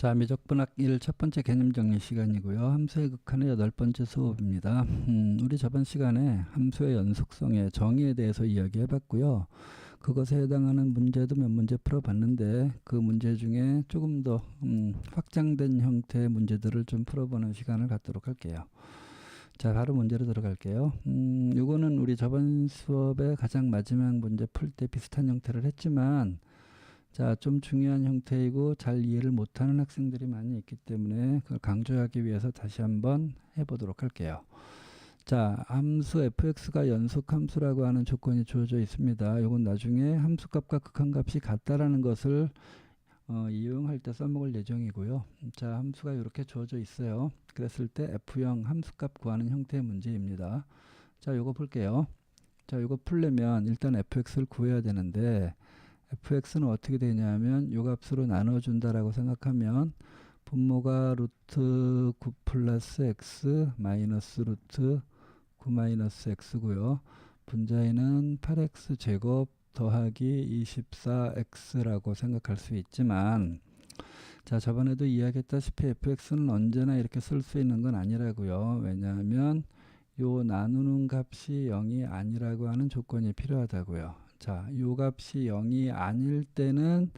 자, 미적분학 1 첫 번째 개념 정리 시간이고요. 함수의 극한의 8번째 수업입니다. 우리 저번 시간에 함수의 연속성의 정의에 대해서 이야기해 봤고요. 그것에 해당하는 문제도 몇 문제 풀어봤는데 그 문제 중에 조금 더 확장된 형태의 문제들을 좀 풀어보는 시간을 갖도록 할게요. 자, 바로 문제로 들어갈게요. 요거는 우리 저번 수업의 가장 마지막 문제 풀 때 비슷한 형태를 했지만 자, 좀 중요한 형태이고 잘 이해를 못하는 학생들이 많이 있기 때문에 그걸 강조하기 위해서 다시 한번 해보도록 할게요. 자, 함수 fx가 연속함수라고 하는 조건이 주어져 있습니다. 이건 나중에 함수값과 극한값이 같다라는 것을 이용할 때 써먹을 예정이고요. 자, 함수가 이렇게 주어져 있어요. 그랬을 때 f형 함수값 구하는 형태의 문제입니다. 자, 요거 볼게요. 자, 요거 풀려면 일단 fx를 구해야 되는데 fx는 어떻게 되냐면 요 값으로 나눠준다라고 생각하면 분모가 루트 9 플러스 x 마이너스 루트 9 마이너스 x고요. 분자에는 8x 제곱 더하기 24x라고 생각할 수 있지만 자, 저번에도 이야기했다시피 fx는 언제나 이렇게 쓸 수 있는 건 아니라고요. 왜냐하면 요 나누는 값이 0이 아니라고 하는 조건이 필요하다고요. 자, 요 값이 0이 아닐 때는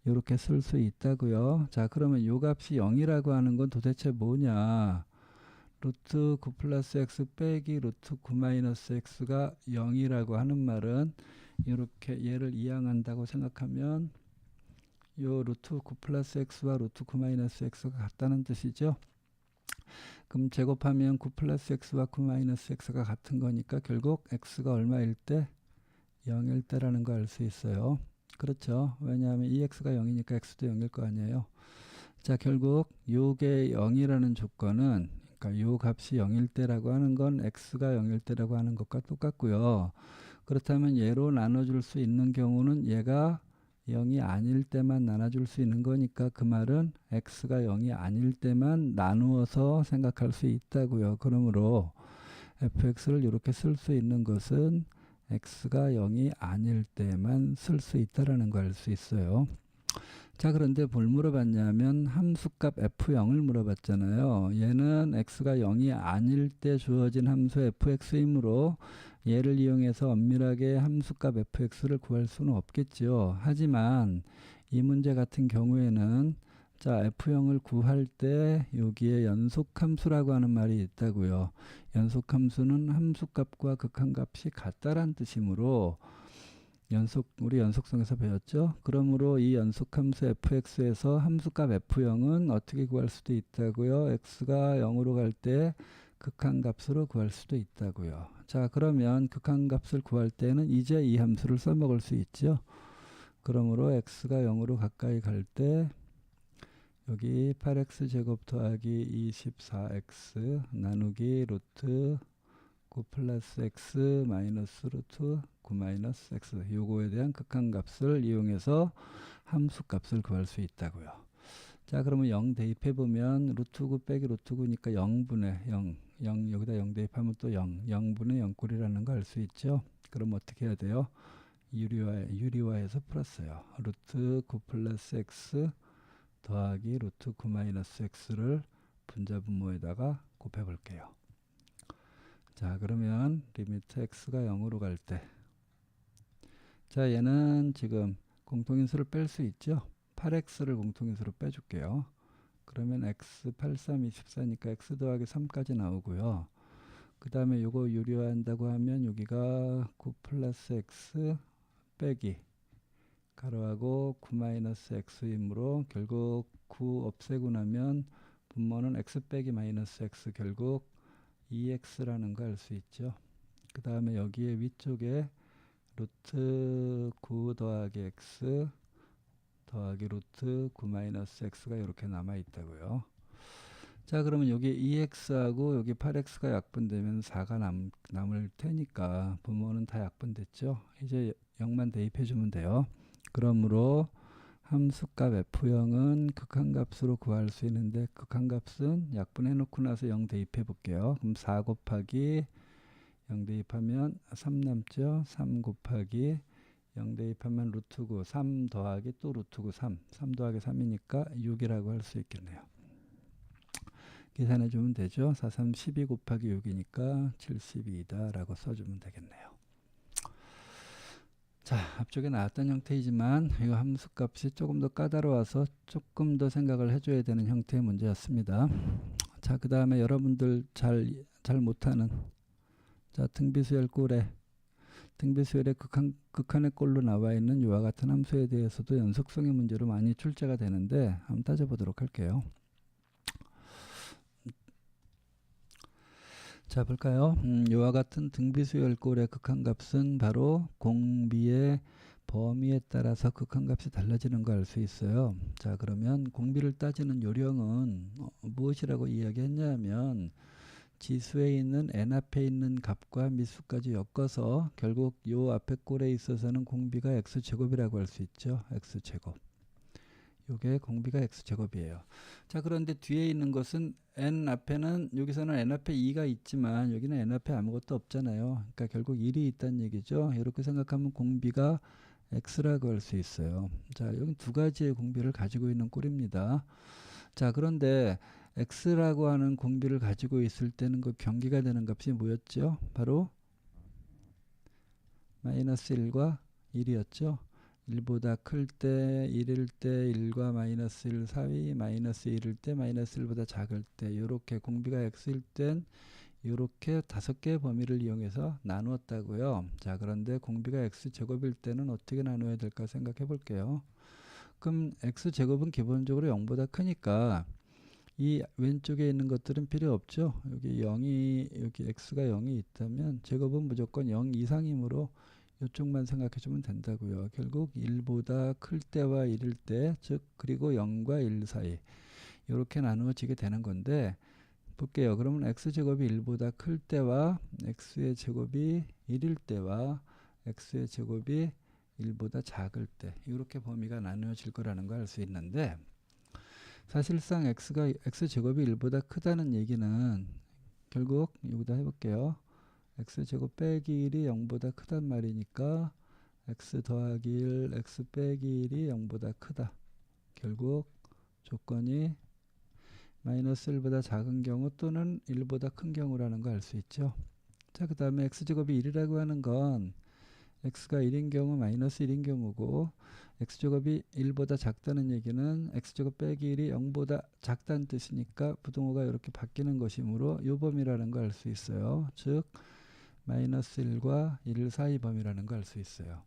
이렇게 쓸 수 있다고요. 자, 그러면 요 값이 0이라고 하는 건 도대체 뭐냐? 루트 9 플러스 x 빼기 루트 9 마이너스 x가 0이라고 하는 말은 이렇게 얘를 이항한다고 생각하면 요 루트 9 플러스 x와 루트 9 마이너스 x가 같다는 뜻이죠. 그럼 제곱하면 9 플러스 x와 9 마이너스 x가 같은 거니까 결국 x가 얼마일 때? 0일 때라는 거 알 수 있어요. 그렇죠. 왜냐하면 x가 0이니까 x도 0일 거 아니에요. 자, 결국 요게 0이라는 조건은 그러니까 요 값이 0일 때라고 하는 건 x가 0일 때라고 하는 것과 똑같고요. 그렇다면 얘로 나눠줄 수 있는 경우는 얘가 0이 아닐 때만 나눠줄 수 있는 거니까 그 말은 x가 0이 아닐 때만 나누어서 생각할 수 있다고요. 그러므로 fx를 이렇게 쓸 수 있는 것은 x가 0이 아닐 때만 쓸 수 있다라는 걸 알 수 있어요. 자, 그런데 뭘 물어봤냐면 함수값 f0을 물어봤잖아요. 얘는 x가 0이 아닐 때 주어진 함수 fx이므로 얘를 이용해서 엄밀하게 함수값 fx를 구할 수는 없겠죠. 하지만 이 문제 같은 경우에는 자, f0을 구할 때 여기에 연속함수라고 하는 말이 있다고요. 연속함수는 함수값과 극한값이 같다란 뜻이므로 우리 연속성에서 배웠죠. 그러므로 이 연속함수 fx에서 함수값 f0은 어떻게 구할 수도 있다고요. x가 0으로 갈 때 극한값으로 구할 수도 있다고요. 자, 그러면 극한값을 구할 때는 이제 이 함수를 써먹을 수 있죠. 그러므로 x가 0으로 가까이 갈 때 여기 8x 제곱 더하기 24x 나누기 루트 9 플러스 x 마이너스 루트 9 마이너스 x 요거에 대한 극한값을 이용해서 함수값을 구할 수 있다고요. 자, 그러면 0 대입해보면 루트 9 빼기 루트 9니까 0분의 0 여기다 0 대입하면 또 0분의 0꼴이라는 거 알 수 있죠. 그럼 어떻게 해야 돼요? 유리화해서 풀었어요. 루트 9 플러스 x 더하기 루트 9 마이너스 x를 분자분모에다가 곱해볼게요. 자, 그러면 리미트 x가 0으로 갈 때 자, 얘는 지금 공통인수를 뺄 수 있죠. 8x를 공통인수로 빼줄게요. 그러면 x 8, 3, 24니까 x 더하기 3까지 나오고요. 그 다음에 요거 유리화한다고 하면 여기가 9 플러스 x 빼기 가로하고 9 마이너스 x이므로 결국 9 없애고 나면 분모는 x 빼기 마이너스 x 결국 2x라는 거 알 수 있죠. 그 다음에 여기에 위쪽에 루트 9 더하기 x 더하기 루트 9 마이너스 x가 이렇게 남아 있다고요. 자, 그러면 여기 2x하고 여기 8x가 약분되면 4가 남을 테니까 분모는 다 약분됐죠. 이제 0만 대입해 주면 돼요. 그러므로 함수값 f0은 극한값으로 구할 수 있는데 극한값은 약분해 놓고 나서 0 대입해 볼게요. 그럼 4 곱하기 0 대입하면 3 남죠. 3 곱하기 0 대입하면 루트 9, 3 더하기 또 루트 9, 3 더하기 3이니까 6이라고 할 수 있겠네요. 계산해 주면 되죠. 4, 3, 12 곱하기 6이니까 72다 라고 써주면 되겠네요. 자, 앞쪽에 나왔던 형태이지만 이 함수값이 조금 더 까다로워서 조금 더 생각을 해줘야 되는 형태의 문제였습니다. 자, 그 다음에 여러분들 잘 못하는 자, 등비수열 꼴에 등비수열의 극한의 꼴로 나와 있는 이와 같은 함수에 대해서도 연속성의 문제로 많이 출제가 되는데 한번 따져보도록 할게요. 자, 볼까요? 이와 같은 등비수열꼴의 극한값은 바로 공비의 범위에 따라서 극한값이 달라지는 거 알 수 있어요. 자, 그러면 공비를 따지는 요령은 무엇이라고 이야기했냐면 지수에 있는 n 앞에 있는 값과 미수까지 엮어서 결국 요 앞에 꼴에 있어서는 공비가 x제곱이라고 할 수 있죠. x제곱. 요게 공비가 x제곱이에요. 자, 그런데 뒤에 있는 것은 n 앞에는 여기서는 n 앞에 2가 있지만 여기는 n 앞에 아무것도 없잖아요. 그러니까 결국 1이 있다는 얘기죠. 이렇게 생각하면 공비가 x라고 할 수 있어요. 자, 여기 두 가지의 공비를 가지고 있는 꼴입니다. 자, 그런데 x라고 하는 공비를 가지고 있을 때는 그 변기가 되는 값이 뭐였죠? 바로 마이너스 1과 1이었죠. 1보다 클 때, 1일 때 1과 마이너스 1 사이, 마이너스 1일 때 마이너스 1보다 작을 때 이렇게 공비가 x일 땐 이렇게 5개의 범위를 이용해서 나누었다고요. 자, 그런데 공비가 x제곱일 때는 어떻게 나눠야 될까 생각해 볼게요. 그럼 x제곱은 기본적으로 0보다 크니까 이 왼쪽에 있는 것들은 필요 없죠. 여기 x가 0이 있다면 제곱은 무조건 0 이상이므로 이쪽만 생각해 주면 된다고요. 결국 1보다 클 때와 1일 때, 즉 그리고 0과 1 사이 이렇게 나누어지게 되는 건데 볼게요. 그러면 x제곱이 1보다 클 때와 x의 제곱이 1일 때와 x의 제곱이 1보다 작을 때 이렇게 범위가 나누어질 거라는 걸 알 수 있는데 사실상 x제곱이 1보다 크다는 얘기는 결국 여기다 해볼게요. x제곱 빼기 1이 0보다 크단 말이니까 x 더하기 1, x 빼기 1이 0보다 크다. 결국 조건이 마이너스 1보다 작은 경우 또는 1보다 큰 경우라는 거 알 수 있죠. 자, 그 다음에 x제곱이 1이라고 하는 건 x가 1인 경우 마이너스 1인 경우고 x제곱이 1보다 작다는 얘기는 x제곱 빼기 1이 0보다 작다는 뜻이니까 부동호가 이렇게 바뀌는 것이므로 요 범위라는 거 알 수 있어요. 즉 마이너스 1과 1 사이 범위라는 거 알 수 있어요.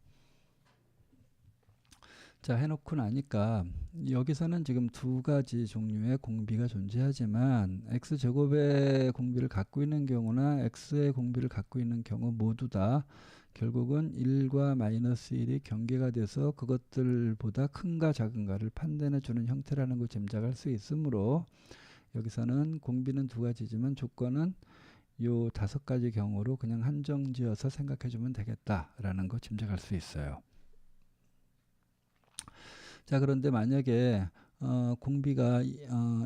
자, 해놓고 나니까 여기서는 지금 두 가지 종류의 공비가 존재하지만 x제곱의 공비를 갖고 있는 경우나 x의 공비를 갖고 있는 경우 모두 다 결국은 1과 마이너스 1이 경계가 돼서 그것들보다 큰가 작은가를 판단해 주는 형태라는 걸 짐작할 수 있으므로 여기서는 공비는 두 가지지만 조건은 요 5가지 경우로 그냥 한정지어서 생각해 주면 되겠다라는 거 짐작할 수 있어요. 자, 그런데 만약에 공비가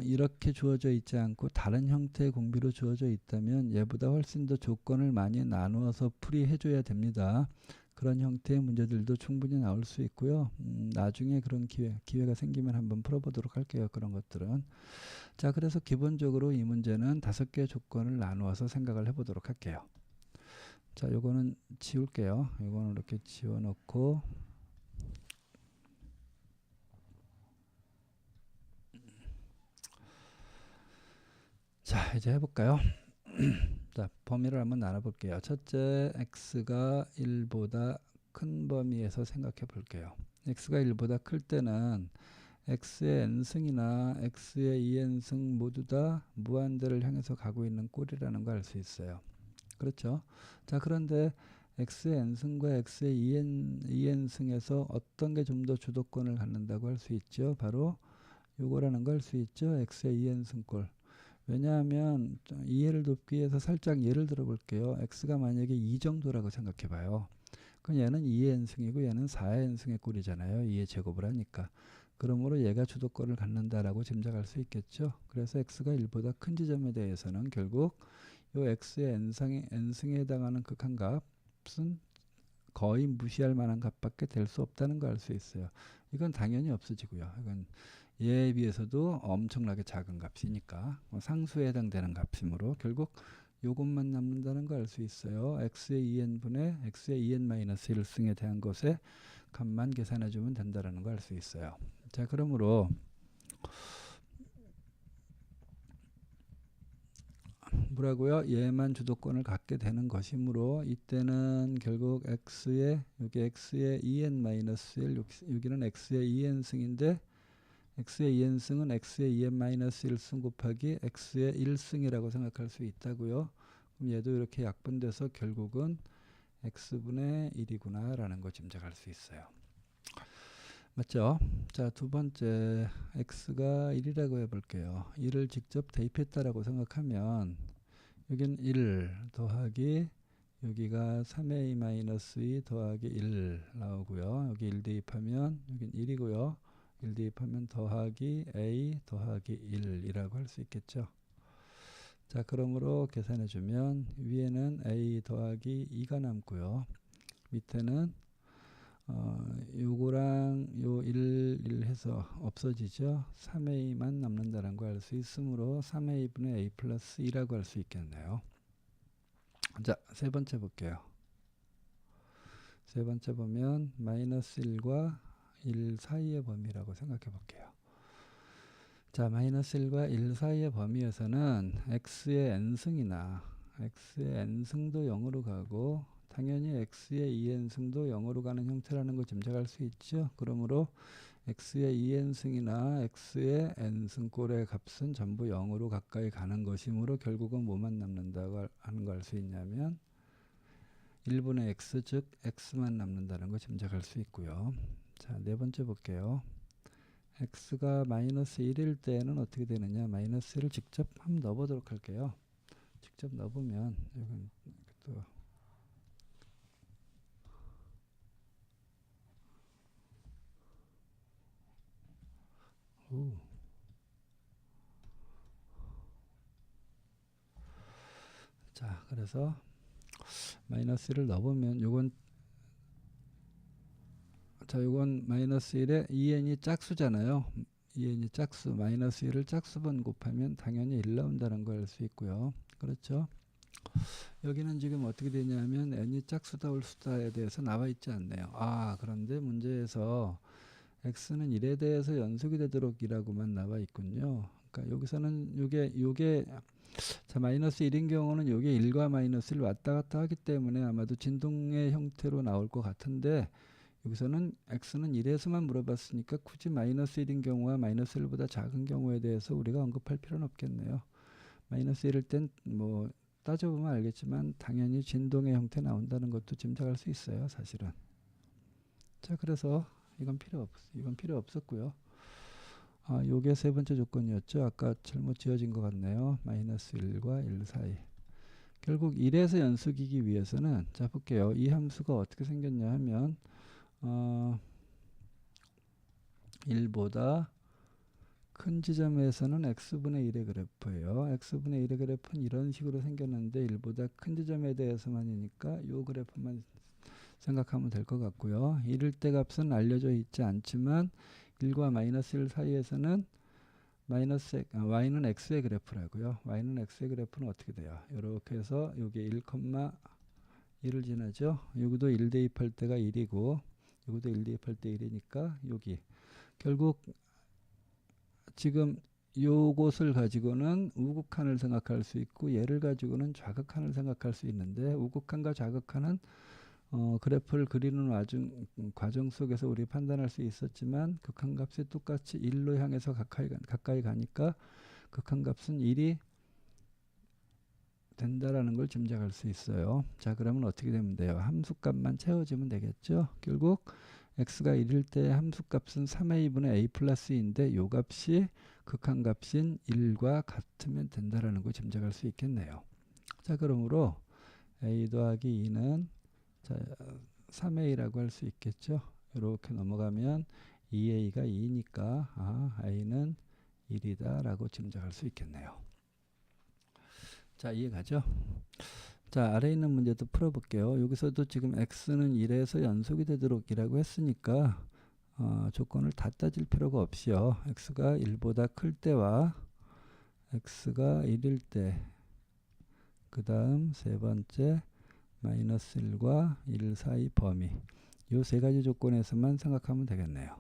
이렇게 주어져 있지 않고 다른 형태의 공비로 주어져 있다면 얘보다 훨씬 더 조건을 많이 나누어서 풀이해 줘야 됩니다. 그런 형태의 문제들도 충분히 나올 수 있고요. 나중에 그런 기회가 생기면 한번 풀어보도록 할게요. 그런 것들은. 자, 그래서 기본적으로 이 문제는 5개의 조건을 나누어서 생각을 해보도록 할게요. 자, 요거는 지울게요. 요거는 이렇게 지워놓고 자, 이제 해볼까요? 자, 범위를 한번 나눠볼게요. 첫째, x가 1보다 큰 범위에서 생각해 볼게요. x가 1보다 클 때는 x의 n승이나 x의 2n승 모두 다 무한대를 향해서 가고 있는 꼴이라는 걸 알 수 있어요. 그렇죠? 자, 그런데 x의 n승과 x의 2n승에서 어떤 게 좀 더 주도권을 갖는다고 할 수 있죠? 바로 요거라는 걸 알 수 있죠? x의 2n승 꼴. 왜냐하면 이해를 돕기 위해서 살짝 예를 들어 볼게요. x가 만약에 2 정도라고 생각해 봐요. 그럼 얘는 2의 n승이고 얘는 4의 n승의 꼴이잖아요. 2의 제곱을 하니까. 그러므로 얘가 주도권을 갖는다라고 짐작할 수 있겠죠. 그래서 x가 1보다 큰 지점에 대해서는 결국 요 x의 n승에 해당하는 극한값은 거의 무시할 만한 값밖에 될 수 없다는 걸 알 수 있어요. 이건 당연히 없어지고요. 이건 얘에 비해서도 엄청나게 작은 값이니까 상수에 해당되는 값이므로 결국 요것만 남는다는 걸 알 수 있어요. x의 2n분의 x의 2n-1승에 대한 것에 값만 계산해 주면 된다는 걸 알 수 있어요. 자, 그러므로 뭐라고요? 얘만 주도권을 갖게 되는 것이므로 이때는 결국 x의 여기 x의 2n-1 여기는 x의 2n승인데 x의 2n승은 x의 2n-1승 곱하기 x의 1승이라고 생각할 수 있다고요. 그럼 얘도 이렇게 약분돼서 결국은 x분의 1이구나 라는 거 짐작할 수 있어요. 맞죠? 자, 두 번째 x가 1이라고 해볼게요. 1을 직접 대입했다라고 생각하면 여긴 1 더하기 여기가 3a-2 더하기 1 나오고요. 여기 1 대입하면 여긴 1이고요. 1 대입하면 더하기 a 더하기 1이라고 할 수 있겠죠. 자, 그러므로 계산해주면 위에는 a 더하기 2가 남고요. 밑에는 요거랑 요 1 해서 없어지죠. 3a만 남는다는 걸 알 수 있으므로 3a분의 a 플러스 2라고 할 수 있겠네요. 자, 세 번째 볼게요. 세 번째 보면 마이너스 1과 1 사이의 범위라고 생각해 볼게요. 자, 마이너스 1과 1 사이의 범위에서는 x의 n승이나 x의 n승도 0으로 가고 당연히 x의 2n승도 0으로 가는 형태라는 걸 짐작할 수 있죠. 그러므로 x의 2n승이나 x의 n승꼴의 값은 전부 0으로 가까이 가는 것이므로 결국은 뭐만 남는다고 하는 걸 알 수 있냐면 1분의 x 즉 x만 남는다는 걸 짐작할 수 있고요. 자, 네 번째 볼게요. x가 마이너스 1일 때는 어떻게 되느냐. 마이너스 1을 직접 한번 넣어보도록 할게요. 직접 넣어보면 이건 또 자, 그래서 마이너스 1을 넣어보면 요건 자, 요건 마이너스 1에 2n이 짝수잖아요. 2n이 짝수, 마이너스 1을 짝수번 곱하면 당연히 1 나온다는 걸 알 수 있고요. 그렇죠? 여기는 지금 어떻게 되냐면 n이 짝수다 홀수다에 대해서 나와 있지 않네요. 아, 그런데 문제에서 x는 1에 대해서 연속이 되도록 이라고만 나와 있군요. 그러니까 여기서는 요게 자, 마이너스 1인 경우는 요게 1과 마이너스 1 왔다 갔다 하기 때문에 아마도 진동의 형태로 나올 것 같은데 여기서는 x는 1에서만 물어봤으니까 굳이 마이너스 1인 경우와 마이너스 1보다 작은 경우에 대해서 우리가 언급할 필요는 없겠네요. 마이너스 1일 땐 뭐 따져보면 알겠지만 당연히 진동의 형태 나온다는 것도 짐작할 수 있어요. 사실은. 자, 그래서 이건 필요 없었고요. 아, 요게 세 번째 조건이었죠. 아까 잘못 지어진 것 같네요. 마이너스 1과 1 사이. 결국 1에서 연속이기 위해서는 자, 볼게요. 이 함수가 어떻게 생겼냐 하면 1보다 큰 지점에서는 x분의 1의 그래프예요. x분의 1의 그래프는 이런 식으로 생겼는데 1보다 큰 지점에 대해서만이니까 이 그래프만 생각하면 될 것 같고요. 1일 때 값은 알려져 있지 않지만 1과 마이너스 1 사이에서는 y는 x의 그래프라고요. y는 x의 그래프는 어떻게 돼요? 이렇게 해서 여기 1,1을 지나죠. 여기도 1 대입할 때가 1이고 여기도 1 대입할 때 1이니까 여기 결국 지금 요것을 가지고는 우극한을 생각할 수 있고 얘를 가지고는 좌극한을 생각할 수 있는데 우극한과 좌극한은 그래프를 그리는 과정 속에서 우리 판단할 수 있었지만 극한값이 똑같이 1로 향해서 가까이 가니까 극한값은 1이 된다라는 걸 짐작할 수 있어요. 자, 그러면 어떻게 되면 돼요? 함수값만 채워주면 되겠죠. 결국 x가 1일 때 함수값은 3a분의 a 플러스 2인데 요 값이 극한값인 1과 같으면 된다라는 걸 짐작할 수 있겠네요. 자, 그러므로 a 더하기 2는 자, 3a라고 할 수 있겠죠. 이렇게 넘어가면 2a가 2니까 a는 1이다 라고 짐작할 수 있겠네요. 자, 이해가죠? 자, 아래 있는 문제도 풀어볼게요. 여기서도 지금 x는 1에서 연속이 되도록 이라고 했으니까 조건을 다 따질 필요가 없이요. x가 1보다 클 때와 x가 1일 때, 그 다음 세 번째 마이너스 1과 1 사이 범위, 요 세 가지 조건에서만 생각하면 되겠네요.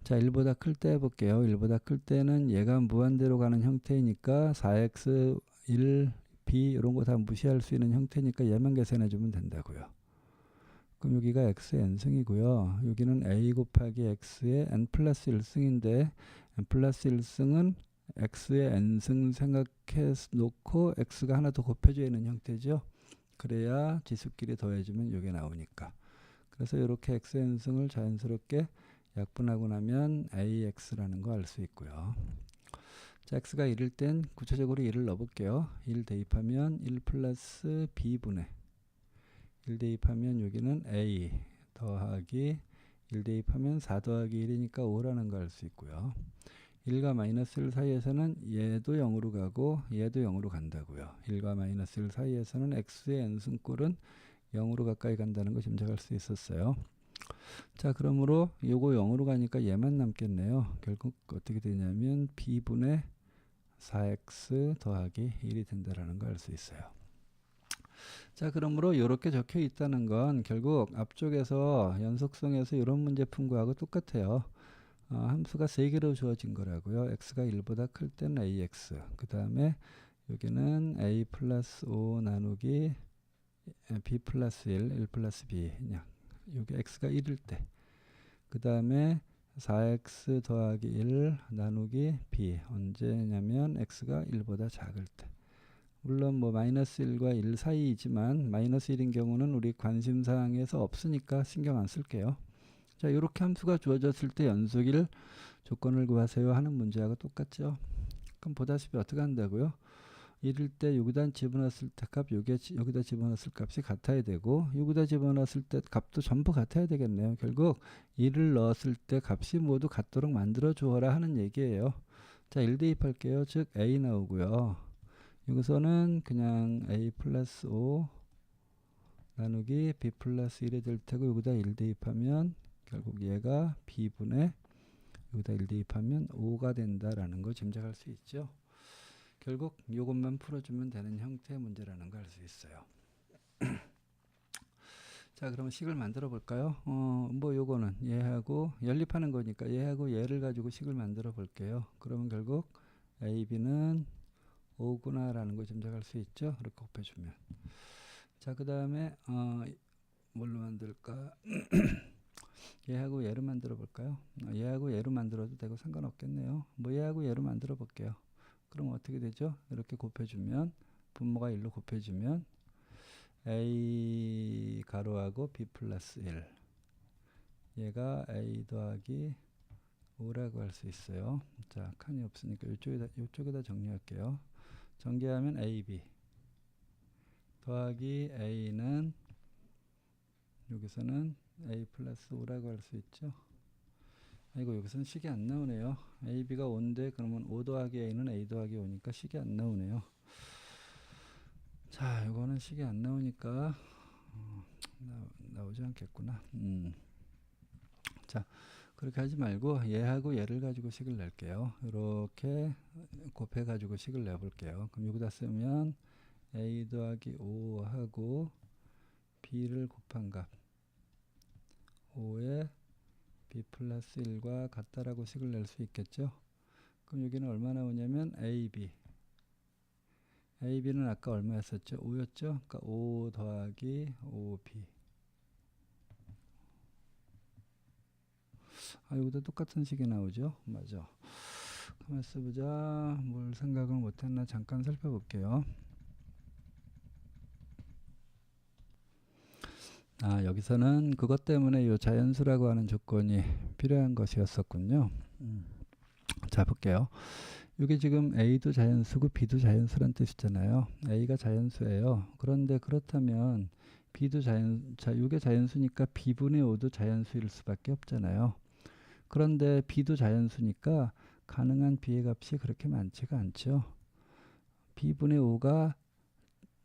자, 1보다 클 때 해볼게요. 1보다 클 때는 얘가 무한대로 가는 형태이니까 4x, 1, b 이런 거 다 무시할 수 있는 형태니까 얘만 계산해 주면 된다고요. 그럼 여기가 x의 n승이고요. 여기는 a 곱하기 x의 n 플러스 1승인데 n 플러스 1승은 x의 n승 생각해 놓고 x가 하나 더 곱해져 있는 형태죠. 그래야 지수끼리 더해주면 이게 나오니까. 그래서 이렇게 x의 n승을 자연스럽게 약분하고 나면 ax라는 거 알 수 있고요. 자, x가 1일 땐 구체적으로 1을 넣어볼게요. 1 대입하면 1 플러스 b분의 1 대입하면 여기는 a 더하기 1 대입하면 4 더하기 1이니까 5라는 거 알 수 있고요. 1과 마이너스 1 사이에서는 얘도 0으로 가고 얘도 0으로 간다고요. 1과 마이너스 1 사이에서는 x의 n승꼴은 0으로 가까이 간다는 거 짐작할 수 있었어요. 자, 그러므로 요거 0으로 가니까 얘만 남겠네요. 결국 어떻게 되냐면 b분의 4x 더하기 1이 된다는 거 알 수 있어요. 자, 그러므로 이렇게 적혀 있다는 건 결국 앞쪽에서 연속성에서 이런 문제 푼 거하고 똑같아요. 함수가 3개로 주어진 거라고요. x가 1보다 클 때는 ax, 그 다음에 여기는 a 플러스 5 나누기 b 플러스 1, 1 플러스 b, 여기 x가 1일 때, 그 다음에 4x 더하기 1 나누기 b, 언제냐면 x가 1보다 작을 때. 물론 뭐 마이너스 1과 1 사이이지만 마이너스 1인 경우는 우리 관심사항에서 없으니까 신경 안 쓸게요. 자, 이렇게 함수가 주어졌을 때 연속일 조건을 구하세요 하는 문제하고 똑같죠. 그럼 보다시피 어떻게 한다고요? 1일 때 여기다 집어넣었을 때 값, 여기다 집어넣었을 값이 같아야 되고, 여기다 집어넣었을 때 값도 전부 같아야 되겠네요. 결국 1을 넣었을 때 값이 모두 같도록 만들어 주어라 하는 얘기예요. 자, 1 대입할게요. 즉 a 나오고요. 여기서는 그냥 a 플러스 5 나누기 b 플러스 1이 될 테고, 여기다 1 대입하면 결국 얘가 b분의 여기다 1 대입하면 5가 된다라는 거 짐작할 수 있죠. 결국 이것만 풀어주면 되는 형태의 문제라는 걸 알 수 있어요. 자, 그러면 식을 만들어 볼까요? 뭐 요거는 얘하고 연립하는 거니까 얘하고 얘를 가지고 식을 만들어 볼게요. 그러면 결국 a, b는 5구나 라는 거 짐작할 수 있죠. 이렇게 곱해주면. 자, 그 다음에 뭘로 만들까? 얘하고 얘를 만들어 볼까요? 얘하고 얘로 만들어도 되고 상관없겠네요. 뭐 얘하고 얘로 만들어 볼게요. 그럼 어떻게 되죠? 이렇게 곱해주면 분모가 1로 곱해주면 a 가로하고 b 플러스 1, 얘가 a 더하기 5라고 할 수 있어요. 자, 칸이 없으니까 이쪽에다 정리할게요. 전개하면 ab 더하기 a는 여기서는 a 플러스 5라고 할 수 있죠. 아이고, 여기서는 식이 안 나오네요. ab가 5인데 그러면 5 더하기 a는 a 더하기 5니까 식이 안 나오네요. 자, 이거는 식이 안 나오니까 나오지 않겠구나. 자, 그렇게 하지 말고 얘하고 얘를 가지고 식을 낼게요. 이렇게 곱해 가지고 식을 내볼게요. 그럼 여기다 쓰면 a 더하기 5하고 b를 곱한 값 5에 b 플러스 1과 같다라고 식을 낼 수 있겠죠. 그럼 여기는 얼마 나오냐면 ab는 아까 얼마였었죠? 5였죠? 그러니까 5 더하기 5b. 여기도 똑같은 식이 나오죠? 맞아. 가만 써보자. 뭘 생각을 못했나 잠깐 살펴볼게요. 여기서는 그것 때문에 이 자연수라고 하는 조건이 필요한 것이었었군요. 자, 볼게요. 이게 지금 A도 자연수고 B도 자연수란 뜻이잖아요. A가 자연수예요. 그런데 그렇다면 B도 이게 자연수니까 B분의 5도 자연수일 수밖에 없잖아요. 그런데 B도 자연수니까 가능한 B의 값이 그렇게 많지가 않죠. B분의 5가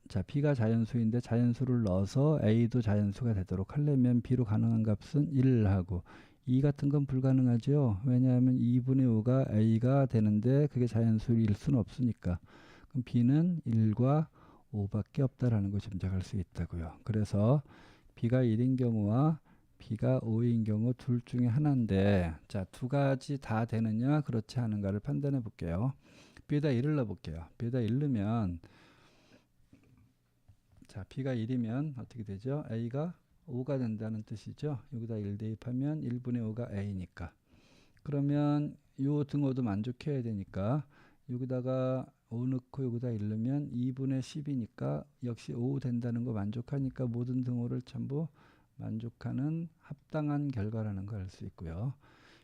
자, b가 자연수인데 자연수를 넣어서 a도 자연수가 되도록 하려면 b로 가능한 값은 1 하고 2 같은 건 불가능하죠. 왜냐하면 2분의 5가 a가 되는데 그게 자연수일 수는 없으니까. 그럼 b는 1과 5밖에 없다라는 거 짐작할 수 있다고요. 그래서 b가 1인 경우와 b가 5인 경우 둘 중에 하나인데, 자, 두 가지 다 되느냐 그렇지 않은가를 판단해 볼게요. b에다 1을 넣어 볼게요. b에다 1 넣으면, 자, b가 1이면 어떻게 되죠? a가 5가 된다는 뜻이죠. 여기다 1 대입하면 1분의 5가 a니까. 그러면 요 등호도 만족해야 되니까 여기다가 5 넣고 여기다 1 넣으면 2분의 10이니까 역시 5 된다는 거 만족하니까 모든 등호를 전부 만족하는 합당한 결과라는 걸 알 수 있고요.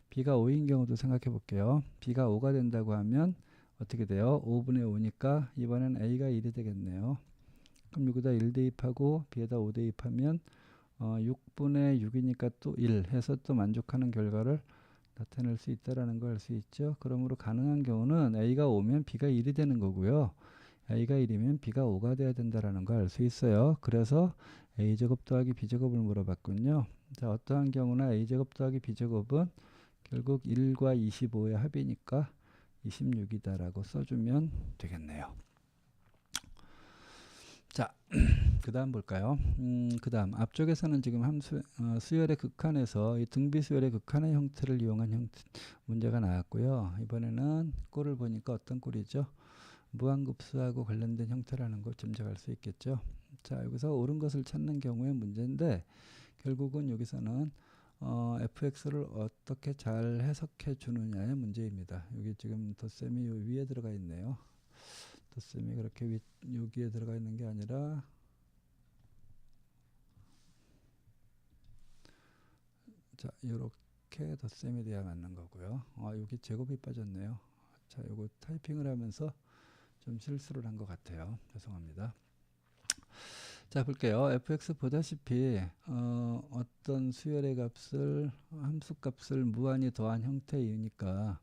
b가 5인 경우도 생각해 볼게요. b가 5가 된다고 하면 어떻게 돼요? 5분의 5니까 이번엔 a가 1이 되겠네요. 그럼 여기다 1 대입하고 b에다 5 대입하면 6분의 6이니까 또 1 해서 또 만족하는 결과를 나타낼 수 있다라는 걸 알 수 있죠. 그러므로 가능한 경우는 a가 5면 b가 1이 되는 거고요. a가 1이면 b가 5가 돼야 된다라는 걸 알 수 있어요. 그래서 a제곱 더하기 b제곱을 물어봤군요. 자, 어떠한 경우나 a제곱 더하기 b제곱은 결국 1과 25의 합이니까 26이다라고 써주면 되겠네요. 자, 그 다음 볼까요? 그 다음 앞쪽에서는 지금 수열의 극한에서 이 등비수열의 극한의 형태를 이용한 문제가 나왔고요. 이번에는 꼴을 보니까 어떤 꼴이죠? 무한급수하고 관련된 형태라는 걸 짐작할 수 있겠죠. 자, 여기서 옳은 것을 찾는 경우의 문제인데 결국은 여기서는 fx를 어떻게 잘 해석해 주느냐의 문제입니다. 여기 지금 덧셈이 요 위에 들어가 있네요. 덧셈이 그렇게 여기에 들어가 있는 게 아니라, 자, 요렇게 덧셈이 돼야 맞는 거고요. 여기 제곱이 빠졌네요. 자, 요거 타이핑을 하면서 좀 실수를 한 것 같아요. 죄송합니다. 자, 볼게요. fx 보다시피 어떤 수열의 값을 함수 값을 무한히 더한 형태이니까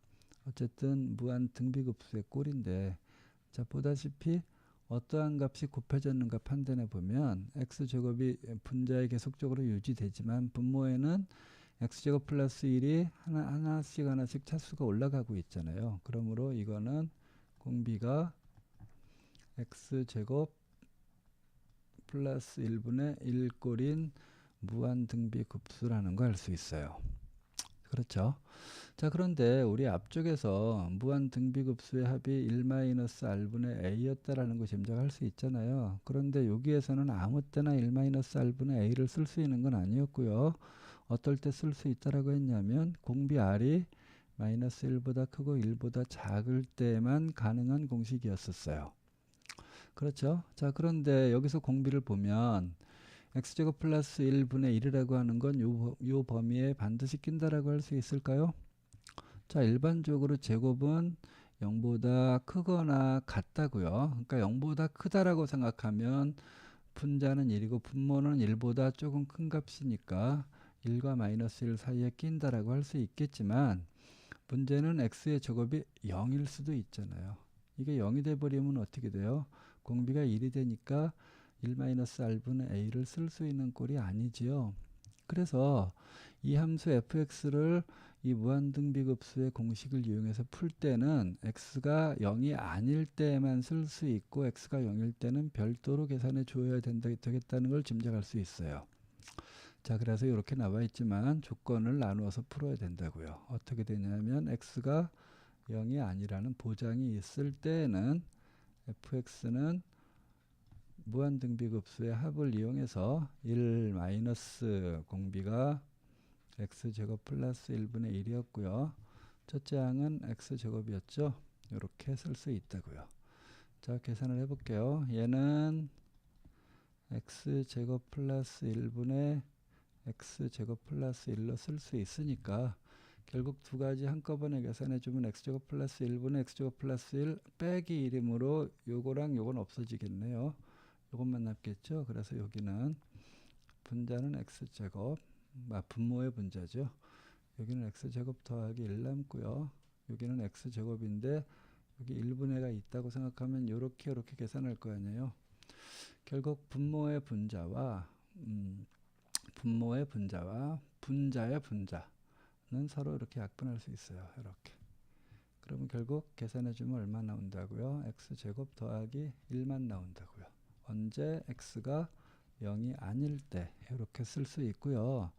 어쨌든 무한 등비급수의 꼴인데, 자, 보다시피 어떠한 값이 곱해졌는가 판단해 보면 x제곱이 분자에 계속적으로 유지되지만 분모에는 x제곱 플러스 1이 하나씩 차수가 올라가고 있잖아요. 그러므로 이거는 공비가 x제곱 플러스 1분의 1꼴인 무한등비급수라는 걸 알 수 있어요. 그렇죠? 자, 그런데 우리 앞쪽에서 무한등비급수의 합이 1-r분의 a였다라는 거 짐작할 수 있잖아요. 그런데 여기에서는 아무 때나 1-r분의 a를 쓸 수 있는 건 아니었고요. 어떨 때 쓸 수 있다라고 했냐면 공비 r이 마이너스 1보다 크고 1보다 작을 때만 가능한 공식이었었어요. 그렇죠? 자, 그런데 여기서 공비를 보면 x제곱 플러스 1분의 1이라고 하는 건 요 범위에 반드시 낀다라고 할 수 있을까요? 자, 일반적으로 제곱은 0보다 크거나 같다고요. 그러니까 0보다 크다라고 생각하면 분자는 1이고 분모는 1보다 조금 큰 값이니까 1과 마이너스 1 사이에 낀다라고 할 수 있겠지만 문제는 x의 제곱이 0일 수도 있잖아요. 이게 0이 돼버리면 어떻게 돼요? 공비가 1이 되니까 1-r분의 a를 쓸 수 있는 꼴이 아니지요. 그래서 이 함수 fx를 이 무한등비급수의 공식을 이용해서 풀 때는 x가 0이 아닐 때만 쓸 수 있고 x가 0일 때는 별도로 계산해 줘야 되겠다는 걸 짐작할 수 있어요. 자, 그래서 이렇게 나와 있지만 조건을 나누어서 풀어야 된다고요. 어떻게 되냐면 x가 0이 아니라는 보장이 있을 때에는 fx는 무한등비급수의 합을 이용해서 1 마이너스 공비가 x제곱 플러스 1분의 1이었고요. 첫째 항은 x제곱이었죠. 이렇게 쓸 수 있다고요. 자, 계산을 해볼게요. 얘는 x제곱 플러스 1분의 x제곱 플러스 1로 쓸 수 있으니까 결국 두 가지 한꺼번에 계산해주면 x제곱 플러스 1분의 x제곱 플러스 1 빼기 1이므로 요거랑 요건 없어지겠네요. 요것만 남겠죠. 그래서 여기는 분자는 x제곱, 분모의 분자죠. 여기는 x제곱 더하기 1 남고요. 여기는 x제곱인데 여기 1분의가 있다고 생각하면 요렇게 계산할 거 아니에요. 결국 분모의 분자와 분자의 분자는 서로 이렇게 약분할 수 있어요. 이렇게. 그러면 결국 계산해주면 얼마 나온다고요? x제곱 더하기 1만 나온다고요. 언제 x가 0이 아닐 때 이렇게 쓸 수 있고요.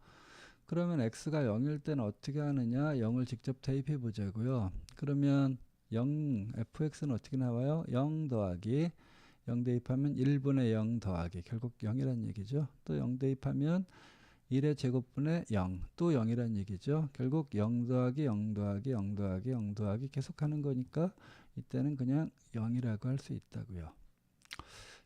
그러면 x가 0일 때는 어떻게 하느냐? 0을 직접 대입해 보자고요. 그러면 0 fx는 어떻게 나와요? 0 더하기 0 대입하면 1분의 0 더하기 결국 0이란 얘기죠. 또 0 대입하면 1의 제곱분의 0, 또 0이란 얘기죠. 결국 0 더하기 0 더하기 0 더하기 0 더하기 계속 하는 거니까 이때는 그냥 0이라고 할 수 있다고요.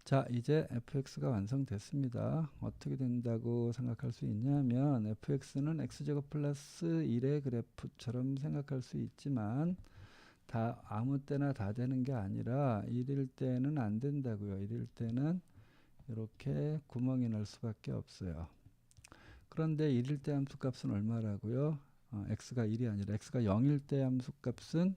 자, 이제 fx가 완성됐습니다. 어떻게 된다고 생각할 수 있냐면 fx는 x제곱 플러스 1의 그래프처럼 생각할 수 있지만 다 아무 때나 다 되는 게 아니라 1일 때는 안 된다고요. 1일 때는 이렇게 구멍이 날 수밖에 없어요. 그런데 1일 때 함수값은 얼마라고요? x가 1이 아니라 x가 0일 때 함수값은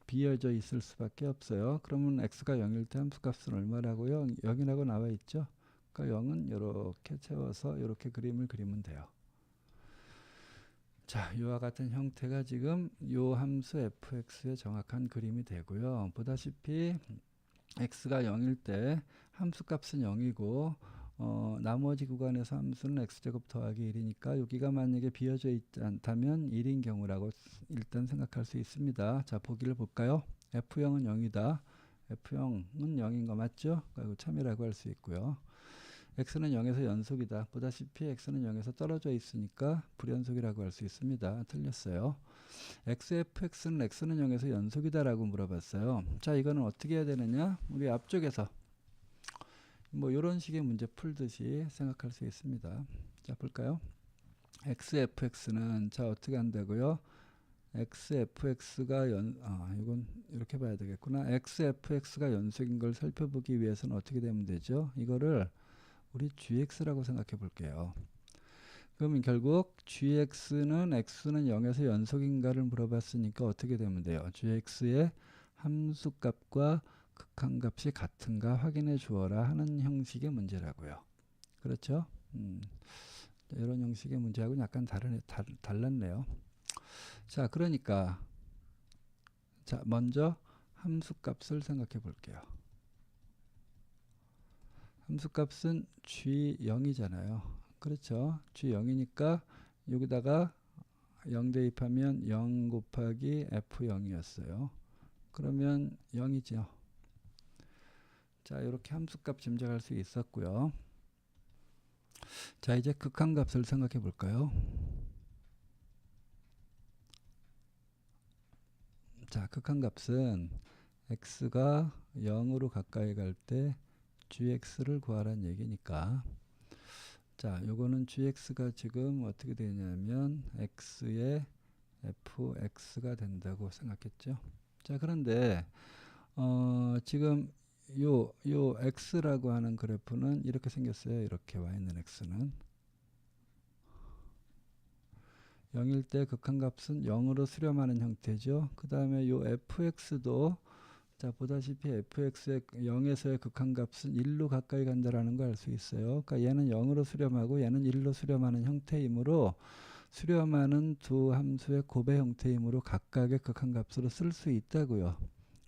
비어져 있을 수밖에 없어요. 그러면 x가 0일 때 함수값은 얼마라고요? 0이라고 나와 있죠. 그러니까 0은 이렇게 채워서 이렇게 그림을 그리면 돼요. 자, 이와 같은 형태가 지금 이 함수 fx의 정확한 그림이 되고요. 보다시피 x가 0일 때 함수값은 0이고 나머지 구간에서 함수는 x제곱 더하기 1이니까 여기가 만약에 비어져 있지 않다면 1인 경우라고 일단 생각할 수 있습니다. 자, 보기를 볼까요? f0은 0이다. f0은 0인 거 맞죠? 그리고 참이라고 할 수 있고요. x는 0에서 연속이다. 보다시피 x는 0에서 떨어져 있으니까 불연속이라고 할 수 있습니다. 틀렸어요. xfx는 x는 0에서 연속이다 라고 물어봤어요. 자, 이거는 어떻게 해야 되느냐? 우리 앞쪽에서 뭐 이런 식의 문제 풀듯이 생각할 수 있습니다. 자, 볼까요? xfx는 자 어떻게 한다고요? xfx가 이건 이렇게 봐야 되겠구나. xfx가 연속인 걸 살펴보기 위해서는 어떻게 되면 되죠? 이거를 우리 gx라고 생각해 볼게요. 그러면 결국 gx는 x는 0에서 연속인가를 물어봤으니까 어떻게 되면 돼요? gx의 함수값과 극한값이 같은가 확인해 주어라 하는 형식의 문제라고요. 그렇죠? 이런 형식의 문제하고는 약간 달랐네요. 자, 그러니까 자, 먼저 함수값을 생각해 볼게요. 함수값은 g0이잖아요. 그렇죠? g0이니까 여기다가 0 대입하면 0 곱하기 f0이었어요. 그러면 0이죠. 자, 이렇게 함수값 짐작할 수 있었고요. 자, 이제 극한값을 생각해 볼까요? 자, 극한값은 x가 0으로 가까이 갈 때 gx를 구하라는 얘기니까 자, 요거는 gx가 지금 어떻게 되냐면 x의 fx가 된다고 생각했죠. 자, 그런데 지금 요 x라고 하는 그래프는 이렇게 생겼어요. 이렇게 와 있는 x는 0일 때 극한값은 0으로 수렴하는 형태죠. 그 다음에 요 fx도 자, 보다시피 fx의 0에서의 극한값은 1로 가까이 간다라는 걸 알 수 있어요. 그러니까 얘는 0으로 수렴하고 얘는 1로 수렴하는 형태이므로 수렴하는 두 함수의 곱의 형태이므로 각각의 극한값으로 쓸 수 있다고요.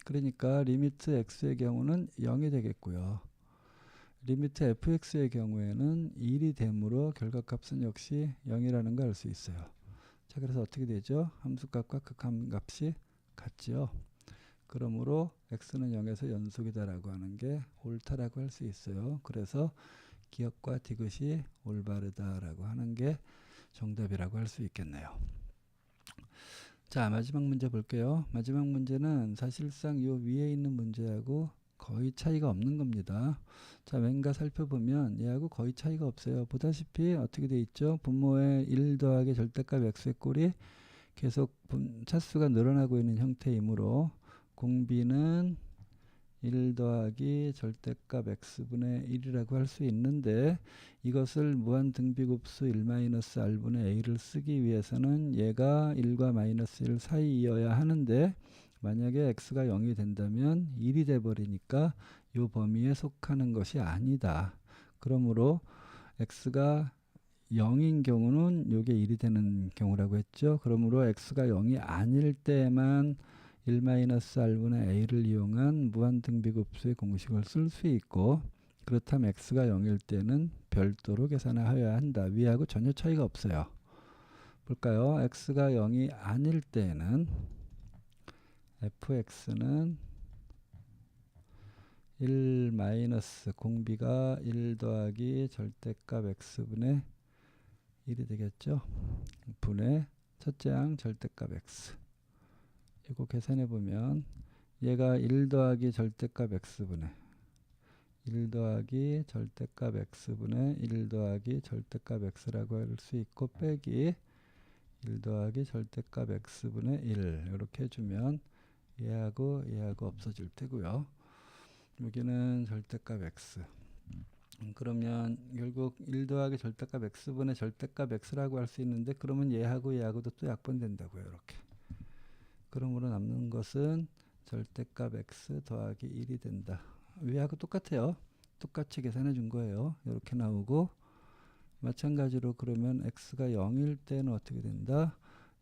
그러니까 리미트 x의 경우는 0이 되겠고요. 리미트 fx의 경우에는 1이 되므로 결과값은 역시 0이라는 걸 알 수 있어요. 자, 그래서 어떻게 되죠? 함수값과 극한값이 같죠. 그러므로 x는 0에서 연속이다라고 하는 게 옳다라고 할 수 있어요. 그래서 기억과 디귿이 올바르다라고 하는 게 정답이라고 할 수 있겠네요. 자, 마지막 문제 볼게요. 마지막 문제는 사실상 이 위에 있는 문제하고 거의 차이가 없는 겁니다. 자, 왠가 살펴보면 얘하고 거의 차이가 없어요. 보다시피 어떻게 돼 있죠? 분모의 1 더하기 절대값 x의 꼴이 계속 차수가 늘어나고 있는 형태이므로 공비는 1 더하기 절대값 x분의 1이라고 할 수 있는데 이것을 무한등비급수 1-r분의 a를 쓰기 위해서는 얘가 1과 마이너스 1 사이여야 하는데 만약에 x가 0이 된다면 1이 돼버리니까 요 범위에 속하는 것이 아니다. 그러므로 x가 0인 경우는 요게 1이 되는 경우라고 했죠. 그러므로 x가 0이 아닐 때만 1-r분의 a를 이용한 무한등비급수의 공식을 쓸 수 있고, 그렇다면 x가 0일 때는 별도로 계산하여야 한다. 위하고 전혀 차이가 없어요. 볼까요? x가 0이 아닐 때는 fx는 1 마이너스 공비가 1 더하기 절대값 x분의 1이 되겠죠. 분의 첫째 항 절대값 x. 이거 계산해 보면 얘가 1 더하기 절대값 x분의 1 더하기 절대값 x분의 1 더하기 절대값 x라고 할 수 있고, 빼기 1 더하기 절대값 x분의 1 이렇게 해주면 얘하고 얘하고 없어질 테고요. 여기는 절대값 x. 그러면 결국 1 더하기 절대값 x분의 절대값 x라고 할 수 있는데, 그러면 얘하고 얘하고도 또 약분된다고요. 이렇게. 그러므로 남는 것은 절대값 x 더하기 1이 된다. 위하고 똑같아요. 똑같이 계산해 준 거예요. 이렇게 나오고, 마찬가지로 그러면 x가 0일 때는 어떻게 된다?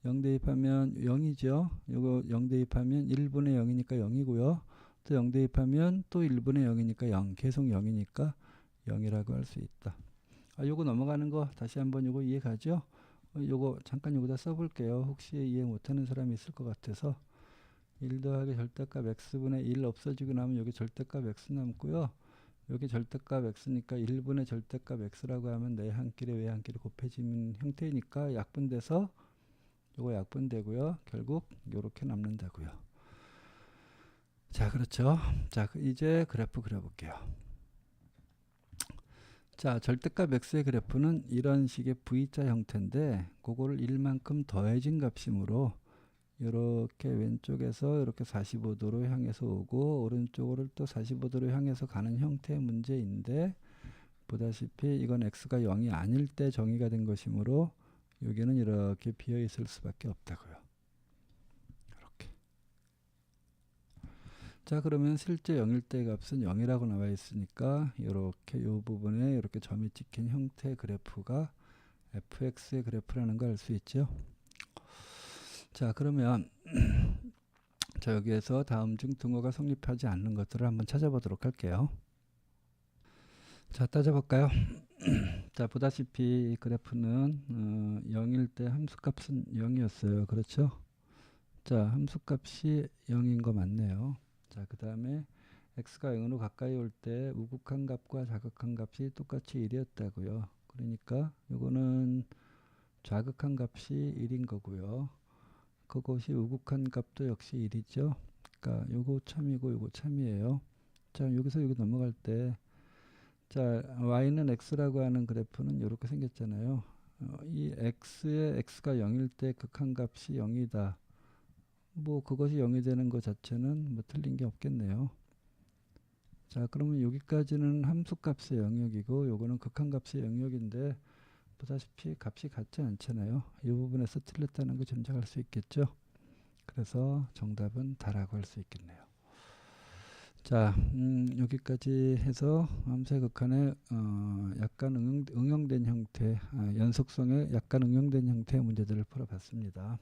0 대입하면 0이죠. 이거 0 대입하면 1분의 0이니까 0이고요. 또 0 대입하면 또 1분의 0이니까 0. 계속 0이니까 0이라고 할 수 있다. 요거 넘어가는 거 다시 한번 요거 이해 가죠? 요거 잠깐 여기다 써볼게요. 혹시 이해 못하는 사람이 있을 것 같아서. 1 더하기 절대값 x분의 1 없어지고 나면 여기 절대값 x 남고요. 여기 절대값 x니까 1분의 절대값 x라고 하면 내 한 끼리 외 한 끼리 곱해지는 형태니까 약분돼서 요거 약분되고요. 결국 요렇게 남는다고요. 자, 그렇죠. 자, 이제 그래프 그려볼게요. 자, 절대값 x의 그래프는 이런 식의 V자 형태인데, 그거를 1만큼 더해진 값이므로 이렇게 왼쪽에서 이렇게 45도로 향해서 오고, 오른쪽으로 또 45도로 향해서 가는 형태의 문제인데, 보다시피 이건 x가 0이 아닐 때 정의가 된 것이므로 여기는 이렇게 비어 있을 수밖에 없다고요. 이렇게. 자, 그러면 실제 0일 때 값은 0이라고 나와 있으니까 이렇게 이 부분에 이렇게 점이 찍힌 형태의 그래프가 fx의 그래프라는 걸 알 수 있죠. 자, 그러면 자, 여기에서 다음 중 등호가 성립하지 않는 것들을 한번 찾아보도록 할게요. 자, 따져볼까요? 자, 보다시피 이 그래프는 0일 때 함수값은 0이었어요. 그렇죠? 자, 함수값이 0인 거 맞네요. 자, 그 다음에 x가 0으로 가까이 올 때 우극한 값과 자극한 값이 똑같이 1이었다고요. 그러니까 이거는 좌극한 값이 1인 거고요. 그것이 우극한 값도 역시 1이죠. 그러니까 요거 참이고 요거 참이에요. 자, 여기서 여기 넘어갈 때, 자, y는 x라고 하는 그래프는 이렇게 생겼잖아요. 이 x의 x가 0일 때 극한값이 0이다. 뭐 그것이 0이 되는 것 자체는 뭐 틀린 게 없겠네요. 자, 그러면 여기까지는 함수값의 영역이고 요거는 극한값의 영역인데, 보다시피 값이 같지 않잖아요. 이 부분에서 틀렸다는 거 짐작할 수 있겠죠. 그래서 정답은 다라고 할 수 있겠네요. 자, 여기까지 해서 함수의 극한에 약간 응용된 형태, 연속성에 약간 응용된 형태의 문제들을 풀어봤습니다.